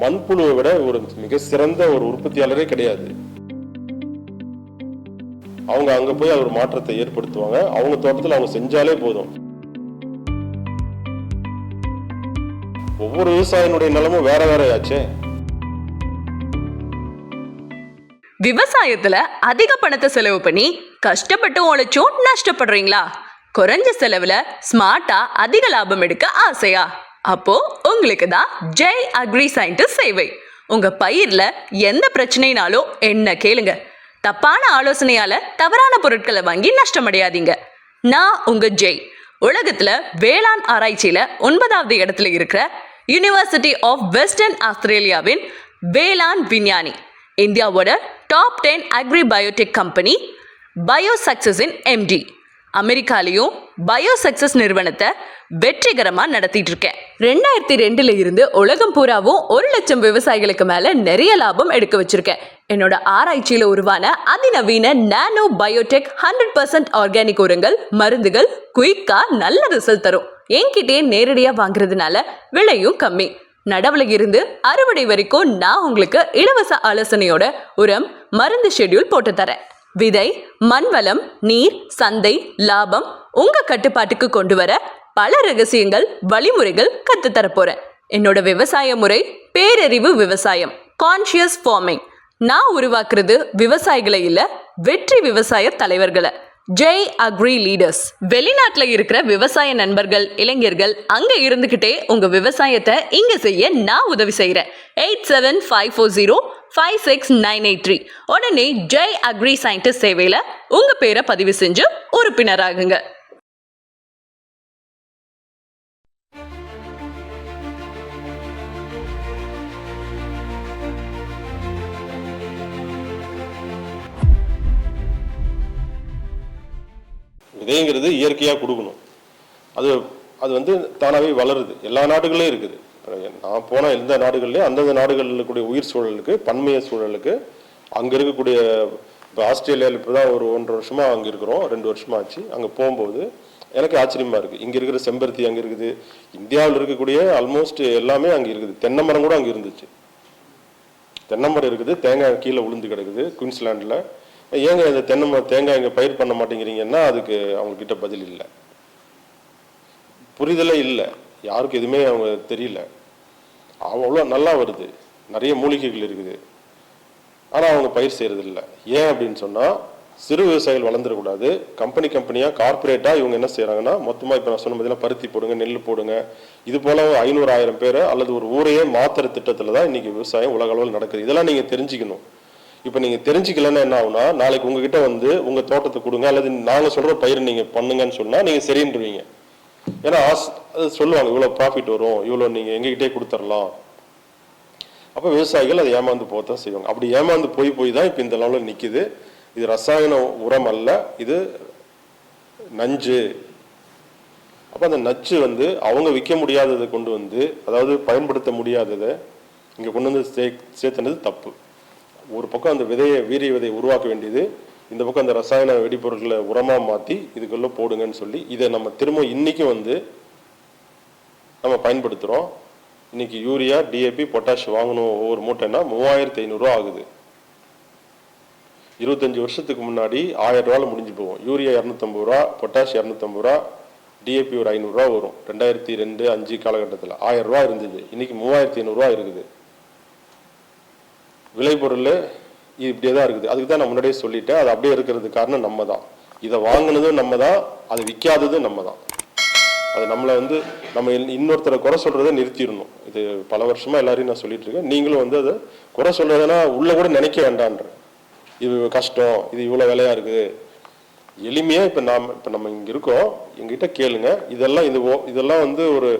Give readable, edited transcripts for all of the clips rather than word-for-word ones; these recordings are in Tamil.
மண்புழுவை விட ஒரு மிக சிறந்த ஒரு உற்பத்தியாளரே கிடையாது. அவங்க அங்க போய் ஒரு மாற்றத்தை ஏற்படுத்துவாங்க. அவங்க தோட்டத்தில் அவங்க செஞ்சாலே போதும். ஒவ்வொரு விவசாயினுடைய நிலமும் வேற வேற ஆச்சே. விவசாயத்துல அதிக பணத்தை செலவு பண்ணி கஷ்டப்பட்டு உழைச்சும் நஷ்டப்படுறீங்களா? குறைஞ்ச செலவுல ஸ்மார்ட்டா அதிக லாபம் எடுக்க ஆசையா? அப்போ உங்களுக்கு தான் ஜெய் அக்ரி சயின்டிஸ்ட் சேவை. உங்க பயிர்ல எந்த பிரச்சனைனாலும் என்ன கேளுங்க. தப்பான ஆலோசனையால தவறான பொருட்களை வாங்கி நஷ்டமடையாதீங்க. நான் உங்க ஜெய். உலகத்துல வேளாண் ஆராய்ச்சியில 9வது இடத்துல இருக்கிற யூனிவர்சிட்டி ஆஃப் வெஸ்டர்ன் ஆஸ்திரேலியாவின் வேளாண் விஞ்ஞானி. இந்தியாவோட top 10 agri biotech company bio சக்சஸின் MD. அமெரிக்காலையும் பயோ சக்சஸ் நிறுவனத்தை வெற்றிகரமா நடத்திட்டு இருக்கேன். 2002 இருந்து உலகம் பூராவும் 1 லட்சம் விவசாயிகளுக்கு மேல நிறைய லாபம் எடுக்க வச்சிருக்கேன். என்னோட ஆராய்ச்சியில உருவான அதிநவீன நானோ பயோடெக் 100% ஆர்கானிக் உரங்கள், மருந்துகள் குயிக்கா நல்ல ரிசல்ட் தரும். என்கிட்டே நேரடியா வாங்குறதுனால விலையும் கம்மி. நடவுல இருந்து அறுவடை வரைக்கும் நான் உங்களுக்கு இலவச ஆலோசனையோட உரம், மருந்து ஷெட்யூல் போட்டு தரேன். விதை, மண்வளம், நீர், சந்தை, லாபம் உங்க கட்டுப்பாட்டுக்கு கொண்டு வர பல ரகசியங்கள், வழிமுறைகள் கத்துத்தர போறேன். என்னோட விவசாய முறை பேரறிவு விவசாயம், கான்ஷியஸ் ஃபார்மிங். நான் உருவாக்குறது விவசாயிகளை இல்ல, வெற்றி விவசாய தலைவர்களை. Jai agri leaders. வெளிநாட்டுல இருக்கிற விவசாய நண்பர்கள், இளைஞர்கள் அங்க இருந்துகிட்டே உங்க விவசாயத்தை இங்க செய்ய நான் உதவி செய்யறேன். 8754056983. உடனே ஜெய் அக்ரி சயின்டிஸ்ட் சேவையில உங்க பேரை பதிவு செஞ்சு உறுப்பினராகுங்க. விதைங்கிறது இயற்கையாக கொடுக்கணும். அது அது வந்து தானாகவே வளருது. எல்லா நாடுகளிலும் இருக்குது. நான் போன எந்த நாடுகள்லையும் அந்தந்த நாடுகளில் இருக்கக்கூடிய உயிர் சூழலுக்கு, பன்மைய சூழலுக்கு, அங்கே இருக்கக்கூடிய இப்போ ஆஸ்திரேலியாவில் இப்போ தான் ஒரு 1.5 வருஷமாக அங்கே இருக்கிறோம், 2 வருஷமாக ஆச்சு. அங்கே போகும்போது எனக்கு ஆச்சரியமாக இருக்குது. இங்கே இருக்கிற செம்பருத்தி அங்கே இருக்குது. இந்தியாவில் இருக்கக்கூடிய ஆல்மோஸ்ட் எல்லாமே அங்கே இருக்குது. தென்னை மரம் கூட அங்கே இருந்துச்சு. தென்னை மரம் இருக்குது, தேங்காய் கீழே விழுந்து கிடக்குது குயின்ஸ்லாண்டில். ஏங்க இந்த தேங்காய் இங்கே பயிர் பண்ண மாட்டேங்கிறீங்கன்னா அதுக்கு அவங்கக்கிட்ட பதில் இல்லை, புரிதலே இல்லை, யாருக்கு எதுவுமே அவங்க தெரியல. அவ்வளோ நல்லா வருது, நிறைய மூலிகைகள் இருக்குது, ஆனால் அவங்க பயிர் செய்கிறது இல்லை. ஏன் அப்படின்னு சொன்னால் சிறு விவசாயிகள் வளர்ந்துடக்கூடாது. கம்பெனியாக கார்பரேட்டாக இவங்க என்ன செய்கிறாங்கன்னா மொத்தமாக இப்போ நான் சொன்ன பார்த்தீங்கன்னா பருத்தி போடுங்க, நெல் போடுங்க, இது போல் 500-1000 பேரை அல்லது ஒரு ஊரையே மாத்திர திட்டத்தில் தான் இன்றைக்கி விவசாயம் உலக அளவில் நடக்குது. இதெல்லாம் நீங்கள் தெரிஞ்சுக்கணும். இப்போ நீங்கள் தெரிஞ்சிக்கலன்னா என்ன ஆகுனா, நாளைக்கு உங்ககிட்ட வந்து உங்கள் தோட்டத்தை கொடுங்க அல்லது நாங்கள் சொல்கிற பயிர் நீங்கள் பண்ணுங்கன்னு சொன்னால் நீங்கள் சரின்றுவீங்க. ஏன்னா அது சொல்லுவாங்க இவ்வளோ ப்ராஃபிட் வரும், இவ்வளோ நீங்கள் எங்ககிட்டே கொடுத்துடலாம். அப்போ விவசாயிகள் அதை ஏமாந்து போகத்தான் செய்வாங்க. அப்படி ஏமாந்து போய் தான் இப்போ இந்த லெவலில் நிற்கிது. இது ரசாயன உரம் அல்ல, இது நஞ்சு. அப்போ அந்த நச்சு வந்து அவங்க விற்க முடியாததை கொண்டு வந்து, அதாவது பயன்படுத்த முடியாததை இங்கே கொண்டு வந்து சேர்த்துனது தப்பு. ஒரு பக்கம் அந்த வீரிய விதையை உருவாக்க வேண்டியது, இந்த பக்கம் அந்த ரசாயன வெடிப்பொருட்களை உரமாக மாற்றி இதுக்குள்ளே போடுங்கன்னு சொல்லி இதை நம்ம திரும்ப இன்றைக்கும் வந்து நம்ம பயன்படுத்துகிறோம். இன்றைக்கி யூரியா, DAP, பொட்டாஷ் வாங்கணும் ஒவ்வொரு மூட்டைன்னா 3500 ஆகுது. 25 வருஷத்துக்கு முன்னாடி 1000 ரூபாவில் முடிஞ்சு போகும். யூரியா 250 ரூபா, பொட்டாஷ் 250 ரூபா, DAP ஒரு 500 ரூபா வரும். 2002-05 காலகட்டத்தில் 1000 ரூபா இருந்தது. இன்றைக்கி 3500 ரூபா இருக்குது. விளைபொருள் இப்படியே தான் இருக்குது. அதுக்கு தான் நான் முன்னாடியே சொல்லிட்டேன், அது அப்படியே இருக்கிறதுக்கு காரணம் நம்ம தான். இதை வாங்கினதும் நம்ம தான், அதை விற்காததும் நம்ம தான். அது நம்மளை வந்து நம்ம இன்னொருத்தரை குறை சொல்கிறத நிறுத்திடணும். இது பல வருஷமாக எல்லாரையும் நான் சொல்லிட்டு இருக்கேன். நீங்களும் வந்து அதை குறை சொல்கிறதுனா உள்ளே கூட நினைக்க வேண்டான்ற. இது கஷ்டம், இது இவ்வளோ விலையாக இருக்குது. எளிமையாக இப்போ நம்ம இங்கே இருக்கோம், எங்ககிட்ட கேளுங்க. இதெல்லாம் வந்து ஒரு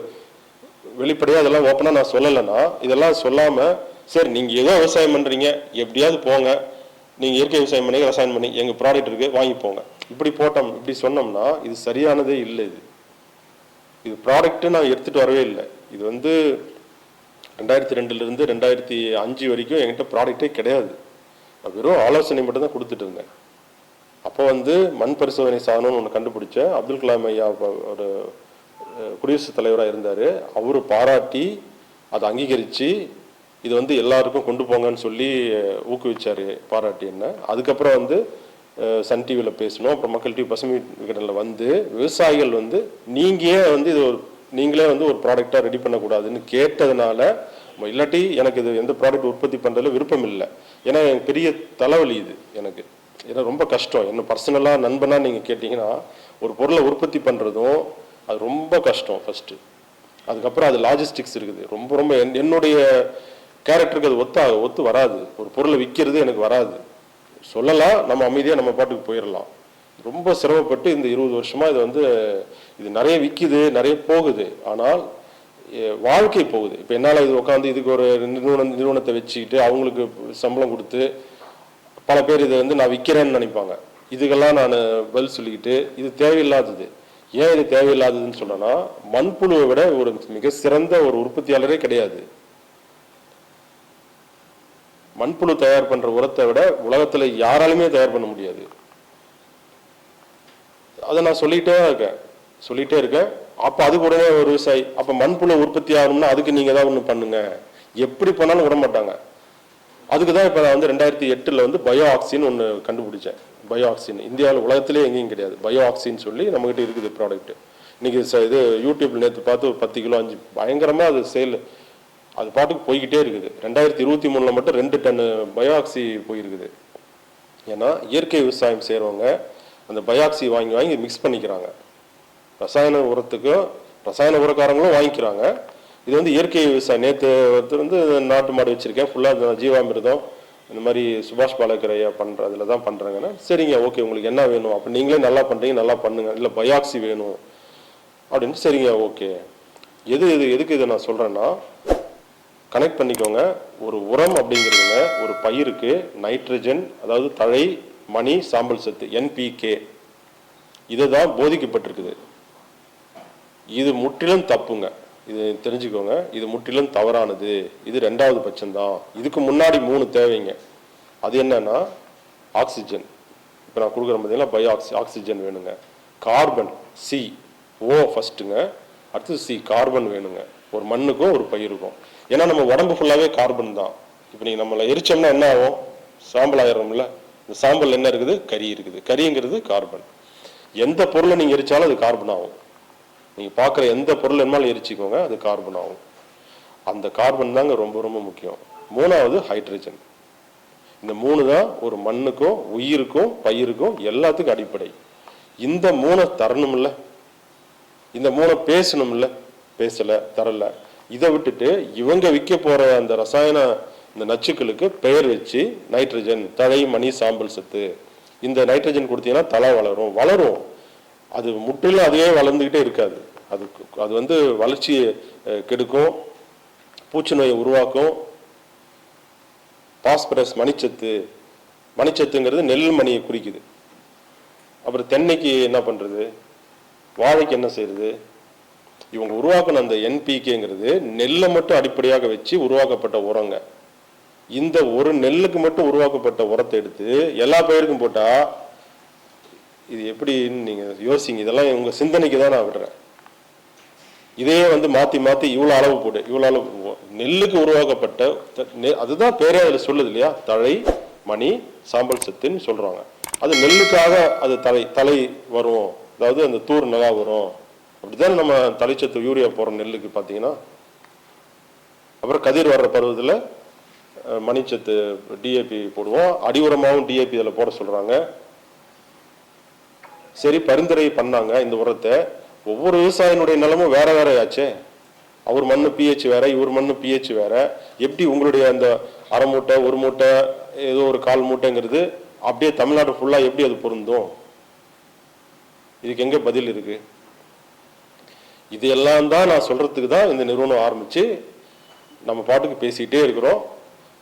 வெளிப்படையாக அதெல்லாம் ஓப்பனாக நான் சொல்லலைன்னா, இதெல்லாம் சொல்லாமல் சரி நீங்கள் ஏதோ விவசாயம் பண்ணுறீங்க, எப்படியாவது போங்க, நீங்கள் இயற்கை விவசாயம் பண்ணி ரசாயனம் பண்ணி எங்கள் ப்ராடக்ட் இருக்குது வாங்கி போங்க, இப்படி சொன்னோம்னா இது சரியானதே இல்லை. இது ப்ராடக்ட்டு நான் எடுத்துகிட்டு வரவே இல்லை. இது வந்து 2002 2005 வரைக்கும் என்கிட்ட ப்ராடக்டே கிடையாது. நான் வெறும் ஆலோசனை மட்டும் தான் கொடுத்துட்டு இருந்தேன். அப்போ வந்து மண் பரிசோதனை சாதனம்னு ஒன்று கண்டுபிடிச்சேன். அப்துல் கலாம் ஐயா ஒரு குடியரசுத் தலைவராக இருந்தார். அவர் பாராட்டி அதை அங்கீகரித்து இது வந்து எல்லாருக்கும் கொண்டு போங்கன்னு சொல்லி ஊக்குவிச்சார், பாராட்டி என்ன. அதுக்கப்புறம் வந்து சன் டிவியில் பேசணும், அப்புறம் மக்கள் டிவி பசுமை விகடனில் வந்து விவசாயிகள் வந்து நீங்கள் வந்து இது நீங்களே வந்து ஒரு ப்ராடக்டாக ரெடி பண்ணக்கூடாதுன்னு கேட்டதுனால, இல்லாட்டி எனக்கு இது எந்த ப்ராடக்ட் உற்பத்தி பண்ணுறதுல விருப்பம் இல்லை. ஏன்னா எனக்கு பெரிய தலைவலி இது எனக்கு. ஏன்னா ரொம்ப கஷ்டம். என்ன பர்சனலாக நண்பனாக நீங்கள் கேட்டிங்கன்னா ஒரு பொருளை உற்பத்தி பண்ணுறதும் அது ரொம்ப கஷ்டம் ஃபஸ்ட்டு. அதுக்கப்புறம் அது லாஜிஸ்டிக்ஸ் இருக்குது. ரொம்ப ரொம்ப என்னுடைய கேரக்டருக்கு அது ஒத்து வராது. ஒரு பொருளை விற்கிறது எனக்கு வராது. சொல்லலாம், நம்ம அமைதியாக நம்ம பாட்டுக்கு போயிடலாம். ரொம்ப சிரமப்பட்டு இந்த 20 வருஷமாக இது வந்து இது நிறைய விற்கிது, நிறைய போகுது. ஆனால் வாழ்க்கை போகுது. இப்போ என்னால் இது உட்காந்து இதுக்கு ஒரு நிறுவனத்தை வச்சுக்கிட்டு அவங்களுக்கு சம்பளம் கொடுத்து பல பேர் இதை வந்து நான் விற்கிறேன்னு நினைப்பாங்க. இதுக்கெல்லாம் நான் பதில் சொல்லிக்கிட்டு இது தேவையில்லாதது. ஏன் இது தேவையில்லாததுன்னு சொன்னேன்னா, மண்புழுவை விட ஒரு மிக சிறந்த ஒரு உற்பத்தியாளரே கிடையாது. மண்புழு தயார் பண்ற உரத்தை விட உலகத்துல யாராலுமே தயார் பண்ண முடியாது. அதை நான் சொல்லிட்டே இருக்கேன். அப்ப அதுக்கு உடனே ஒரு விவசாயி, அப்ப மண்புழு உற்பத்தி ஆகணும்னா அதுக்கு நீங்க தான் ஒண்ணு பண்ணுங்க, எப்படி பண்ணாலும் விட மாட்டாங்க. அதுக்குதான் இப்ப நான் வந்து 2008 வந்து பயோ ஆக்சின் ஒண்ணு கண்டுபிடிச்சேன். பயோ ஆக்சின் இந்தியாவில் உலகத்திலே எங்கேயும் கிடையாது. பயோ ஆக்சின்னு சொல்லி நம்ம கிட்ட இருக்குது ப்ராடக்ட். இன்னைக்கு இது யூடியூப்ல நேற்று பார்த்து ஒரு 10 கிலோ 5 பயங்கரமா அது சேல், அது பாட்டுக்கு போய்கிட்டே இருக்குது. 2023 மட்டும் 2 டன் பயோஆக்சி போயிருக்குது. ஏன்னா இயற்கை விவசாயம் செய்கிறவங்க அந்த பயோஆக்சி வாங்கி மிக்ஸ் பண்ணிக்கிறாங்க. ரசாயன உரத்துக்கும் ரசாயன உரக்காரங்களும் வாங்கிக்கிறாங்க. இது வந்து இயற்கை விவசாயம். நேற்று ஒருத்தர் வந்து நாட்டு மாடு வச்சுருக்கேன், ஃபுல்லாக ஜீவாமிர்தம் இந்த மாதிரி சுபாஷ் பாலக்கரையா பண்ணுற அதில் தான் பண்ணுறாங்கன்னா, சரிங்க ஓகே உங்களுக்கு என்ன வேணும், அப்போ நீங்களே நல்லா பண்ணுறீங்க, நல்லா பண்ணுங்க, இல்லை பயோஆக்சி வேணும் அப்படின்னு, சரிங்க ஓகே. எதுக்கு இதை நான் சொல்கிறேன்னா, கனெக்ட் பண்ணிக்கோங்க. ஒரு உரம் அப்படிங்கிறதுங்க ஒரு பயிருக்கு நைட்ரஜன், அதாவது தழை, மணி, சாம்பல் சத்து, NPK, இதுதான் போதிக்கப்பட்டிருக்குது. இது முற்றிலும் தப்புங்க. இது தெரிஞ்சுக்கோங்க, இது முற்றிலும் தவறானது. இது 2வது பட்சம்தான். இதுக்கு முன்னாடி 3 தேவைங்க. அது என்னன்னா ஆக்சிஜன். இப்போ நான் கொடுக்குற பார்த்தீங்கன்னா பயோ ஆக்சிஜன் வேணுங்க. கார்பன் CO ஃபர்ஸ்ட்டுங்க, அடுத்து C கார்பன் வேணுங்க ஒரு மண்ணுக்கும் ஒரு பயிருக்கும். ஏன்னா நம்ம உடம்பு ஃபுல்லாகவே கார்பன் தான். இப்போ நீங்கள் நம்மளை எரிச்சோம்னா என்ன ஆகும், சாம்பல் ஆயிடும்ல. இந்த சாம்பல் என்ன இருக்குது, கரி இருக்குது. கரிங்கிறது கார்பன். எந்த பொருளை நீங்கள் எரிச்சாலும் அது கார்பன் ஆகும். நீங்கள் பார்க்குற எந்த பொருள் என்னாலும் எரிச்சிக்கோங்க, அது கார்பன் ஆகும். அந்த கார்பன் தாங்க ரொம்ப ரொம்ப முக்கியம். 3வது ஹைட்ரஜன். இந்த 3 தான் ஒரு மண்ணுக்கும் உயிருக்கும் பயிருக்கும் எல்லாத்துக்கும் அடிப்படை. இந்த 3 தரணும்ல, இந்த 3 பேசணும்ல, பேசலை, தரல. இதை விட்டுட்டு இவங்க விற்க போற அந்த ரசாயன இந்த நச்சுக்களுக்கு பெயர் வச்சு நைட்ரஜன், தழை, மணி, சாம்பல் சத்து, இந்த நைட்ரஜன் கொடுத்தீங்கன்னா தலை வளரும். அது முற்றிலும் அதுவே வளர்ந்துக்கிட்டே இருக்காது. அது வந்து வளர்ச்சியை கெடுக்கும், பூச்சி நோயை உருவாக்கும். பாஸ்பரஸ் மணிச்சத்துங்கிறது நெல் மணியை குறிக்குது. அப்புறம் தென்னைக்கு என்ன பண்றது, வாழைக்கு என்ன செய்யறது? இவங்க உருவாக்கின அந்த NPKங்கிறது நெல்லை மட்டும் அடிப்படையாக வச்சு உருவாக்கப்பட்ட உரங்க. இந்த ஒரு நெல்லுக்கு மட்டும் உருவாக்கப்பட்ட உரத்தை எடுத்து எல்லா பயிருக்கும் போட்டா இது எப்படின்னு நீங்க யோசிங்க. இதெல்லாம் உங்க சிந்தனைக்கு தான் நான் விடுறேன். இதையே வந்து மாத்தி இவ்வளவு அளவு போடு, இவ்வளவு அளவு நெல்லுக்கு உருவாக்கப்பட்ட, அதுதான் பேரே அதுல சொல்லுது இல்லையா, தழை, மணி, சாம்பல் சத்துன்னு சொல்றாங்க. அது நெல்லுக்காக அது தலை வரும், அதாவது அந்த தூர் நல்லா வரும். அப்படிதான் நம்ம தலைச்சத்து யூரியா போடுற நெல்லுக்கு பார்த்தீங்கன்னா. அப்புறம் கதிர் வர்ற பருவத்தில் மணிச்சத்து DAP போடுவோம். அடி உரமாகவும் DAP இதில் போட சொல்றாங்க. சரி, பரிந்துரை பண்ணாங்க இந்த உரத்தை. ஒவ்வொரு விவசாயினுடைய நிலமும் வேற வேற ஆச்சே. அவர் மண்ணு pH வேற, இவர் மண்ணு pH வேற. எப்படி உங்களுடைய அந்த அரை மூட்டை, ஒரு மூட்டை, ஏதோ ஒரு 1/4 மூட்டைங்கிறது அப்படியே தமிழ்நாடு ஃபுல்லா எப்படி அது பொருந்தும்? இதுக்கு எங்க பதில் இருக்கு? இது எல்லாம் தான் நான் சொல்றதுக்கு தான் இந்த நிறுவனம் ஆரம்பிச்சு நம்ம பாட்டுக்கு பேசிக்கிட்டே இருக்கிறோம்.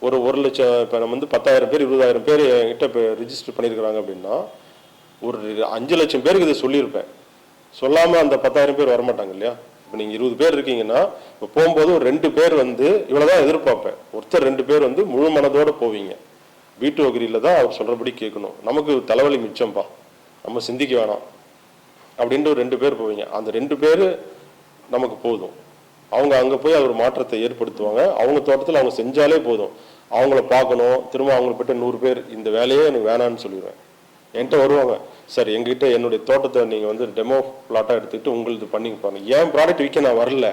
ஒரு 1 லட்சம், இப்போ நம்ம வந்து 10,000 பேர் 20,000 பேர் என்கிட்ட இப்போ ரிஜிஸ்டர் பண்ணியிருக்கிறாங்க அப்படின்னா ஒரு 5 லட்சம் பேருக்கு இதை சொல்லியிருப்பேன். சொல்லாமல் அந்த 10,000 பேர் வரமாட்டாங்க இல்லையா? இப்போ நீங்கள் 20 பேர் இருக்கீங்கன்னா இப்போ போகும்போது ஒரு 2 பேர் வந்து இவ்வளோதான் எதிர்பார்ப்பேன். ஒருத்தர் 2 பேர் வந்து முழு மனதோடு போவீங்க. வீட்டு வகிரியில் தான் அவர் சொல்கிறபடி கேட்கணும். நமக்கு தலைவலி மிச்சம்பா, நம்ம சிந்திக்க வேணாம் அப்படின்ட்டு ஒரு 2 பேர் போவீங்க. அந்த 2 பேர் நமக்கு போதும். அவங்க அங்கே போய் ஒரு மாற்றத்தை ஏற்படுத்துவாங்க. அவங்க தோட்டத்தில் அவங்க செஞ்சாலே போதும். அவங்கள பார்க்கணும், திரும்ப அவங்கள போய்ட்டு 100 பேர் இந்த வேலையே எனக்கு வேணான்னு சொல்லிடுவேன். என்கிட்ட வருவாங்க, சார் எங்ககிட்ட என்னுடைய தோட்டத்தை நீங்கள் வந்து டெமோ பிளாட்டாக எடுத்துக்கிட்டு உங்களது பண்ணி பாருங்க. ஏன் ப்ராடக்ட் விற்க நான் வரல,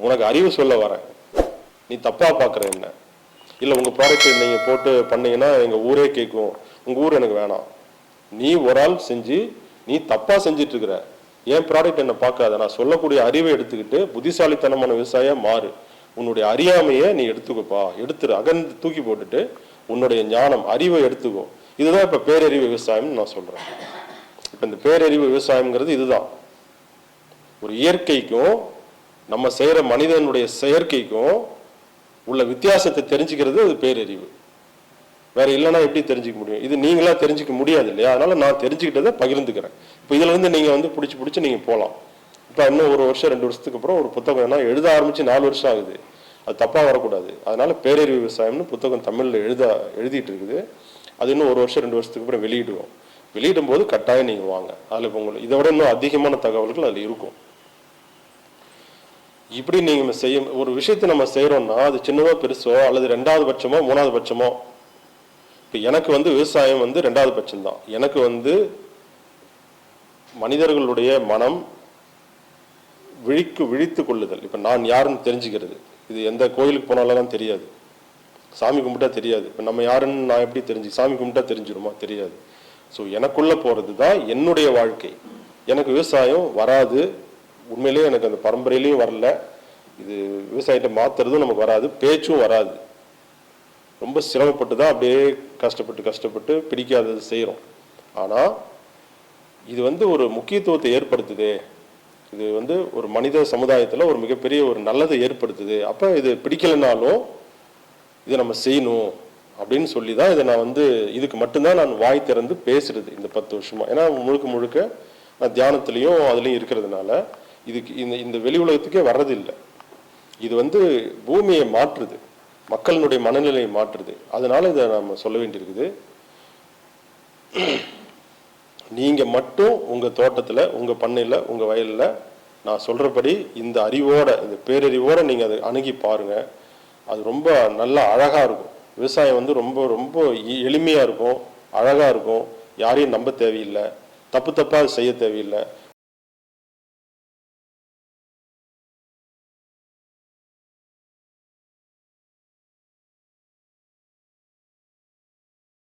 உனக்கு அறிவு சொல்ல வரேன். நீ தப்பாக பார்க்குற என்ன, இல்லை உங்கள் ப்ராடக்ட் நீங்கள் போட்டு பண்ணீங்கன்னா எங்கள் ஊரே கேட்கும், உங்கள் ஊர் எனக்கு வேணாம். நீ ஒரு ஆள் செஞ்சு நீ தப்பாக செஞ்சிட்டு இருக்கிற, ஏன் ப்ராடக்ட் என்ன பார்க்காத, நான் சொல்லக்கூடிய அறிவை எடுத்துக்கிட்டு புத்திசாலித்தனமான விவசாயம் மாறு. உன்னுடைய அறியாமையை நீ எடுத்துக்கப்பா, எடுத்துரு, அகன்று தூக்கி போட்டுட்டு உன்னுடைய ஞானம் அறிவை எடுத்துக்கோ. இதுதான் இப்போ பேரறிவு விவசாயம்னு நான் சொல்கிறேன். இப்போ இந்த பேரறிவு விவசாயம்ங்கிறது இதுதான். ஒரு இயற்கைக்கும் நம்ம செய்கிற மனிதனுடைய செயற்கைக்கும் உள்ள வித்தியாசத்தை தெரிஞ்சுக்கிறது அது பேரறிவு. வேற இல்லைன்னா எப்படி தெரிஞ்சுக்க முடியும்? இது நீங்களா தெரிஞ்சுக்க முடியாது இல்லையா? அதனால நான் தெரிஞ்சுக்கிட்டதை பகிர்ந்துக்கிறேன். இப்போ இதுல இருந்து நீங்க வந்து பிடிச்சி நீங்க போகலாம். இப்போ இன்னும் 1 வருஷம் 2 வருஷத்துக்கு அப்புறம் ஒரு புத்தகம் என்ன எழுத ஆரம்பிச்சு 4 வருஷம் ஆகுது, அது தப்பா வரக்கூடாது. அதனால பேரறிவு விவசாயம்னு புத்தகம் தமிழ்ல எழுதிட்டு இருக்குது. அது இன்னும் 1 வருஷம் 2 வருஷத்துக்கு அப்புறம் வெளியிடுவோம். வெளியிடும் போது கட்டாயம் நீங்க வாங்க. அதுல உங்களுக்கு இதை விட இன்னும் அதிகமான தகவல்கள் அதுல இருக்கும். இப்படி நீங்க செய்ய ஒரு விஷயத்தை நம்ம செய்யறோம்னா அது சின்னதோ பெருசோ அல்லது 2வது பட்சமோ 3வது பட்சமோ. இப்போ எனக்கு வந்து விவசாயம் வந்து 2வது பட்சம் தான். எனக்கு வந்து மனிதர்களுடைய மனம் விழித்து கொள்ளுதல். இப்போ நான் யாருன்னு தெரிஞ்சுக்கிறது, இது எந்த கோயிலுக்கு போனாலும் தெரியாது, சாமி கும்பிட்டா தெரியாது. இப்போ நம்ம யாருன்னு நான் எப்படி சாமி கும்பிட்டா தெரிஞ்சிருமா? தெரியாது. ஸோ எனக்குள்ள போறது தான் என்னுடைய வாழ்க்கை. எனக்கு விவசாயம் வராது, உண்மையிலேயே எனக்கு அந்த பரம்பரையிலையும் வரல. இது விவசாயத்தை மாத்துறதும் நமக்கு வராது, பேச்சும் வராது. ரொம்ப சிரமப்பட்டு தான் அப்படியே கஷ்டப்பட்டு பிடிக்காதது செய்கிறோம். ஆனால் இது வந்து ஒரு முக்கியத்துவத்தை ஏற்படுத்துது. இது வந்து ஒரு மனித சமுதாயத்தில் ஒரு மிகப்பெரிய ஒரு நல்லதை ஏற்படுத்துது. அப்போ இது பிடிக்கலைனாலும் இதை நம்ம செய்யணும் அப்படின்னு சொல்லி தான் இதை நான் வந்து இதுக்கு மட்டும்தான் நான் வாய் திறந்து பேசுறது இந்த 10 வருஷமா. ஏன்னா முழுக்க நான் தியானத்துலேயும் அதுலேயும் இருக்கிறதுனால இதுக்கு இந்த வெளி உலகத்துக்கே வர்றதில்லை. இது வந்து பூமியை மாற்றுது, மக்களினுடைய மனநிலையை மாற்றுது. அதனால இதை நம்ம சொல்ல வேண்டியிருக்குது. நீங்க மட்டும் உங்க தோட்டத்தில், உங்க பண்ணையில், உங்க வயலில் நான் சொல்றபடி இந்த அறிவோட, இந்த பேரறிவோட நீங்க அதை அணுகி பாருங்க. அது ரொம்ப நல்லா அழகா இருக்கும். விவசாயம் வந்து ரொம்ப ரொம்ப எளிமையா இருக்கும், அழகா இருக்கும். யாரையும் நம்ப தேவையில்லை, தப்பா செய்ய தேவையில்லை.